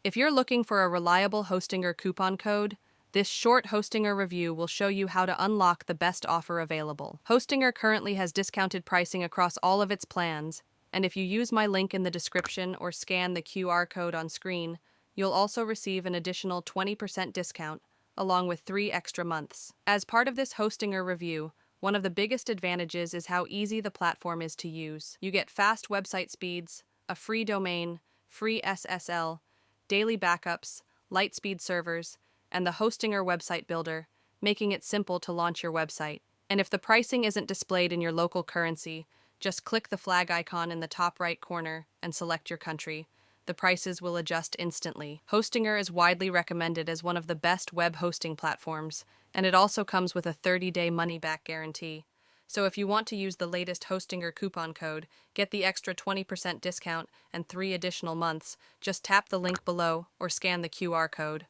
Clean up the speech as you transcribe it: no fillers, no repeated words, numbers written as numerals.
If you're looking for a reliable Hostinger coupon code, this short Hostinger review will show you how to unlock the best offer available. Hostinger currently has discounted pricing across all of its plans, and if you use my link in the description or scan the QR code on screen, you'll also receive an additional 20% discount, along with 3 extra months. As part of this Hostinger review, one of the biggest advantages is how easy the platform is to use. You get fast website speeds, a free domain, free SSL, daily backups, Lightspeed servers, and the Hostinger website builder, making it simple to launch your website. And if the pricing isn't displayed in your local currency, just click the flag icon in the top right corner and select your country. The prices will adjust instantly. Hostinger is widely recommended as one of the best web hosting platforms, and it also comes with a 30-day money-back guarantee. So if you want to use the latest Hostinger coupon code, get the extra 20% discount and 3 additional months, just tap the link below or scan the QR code.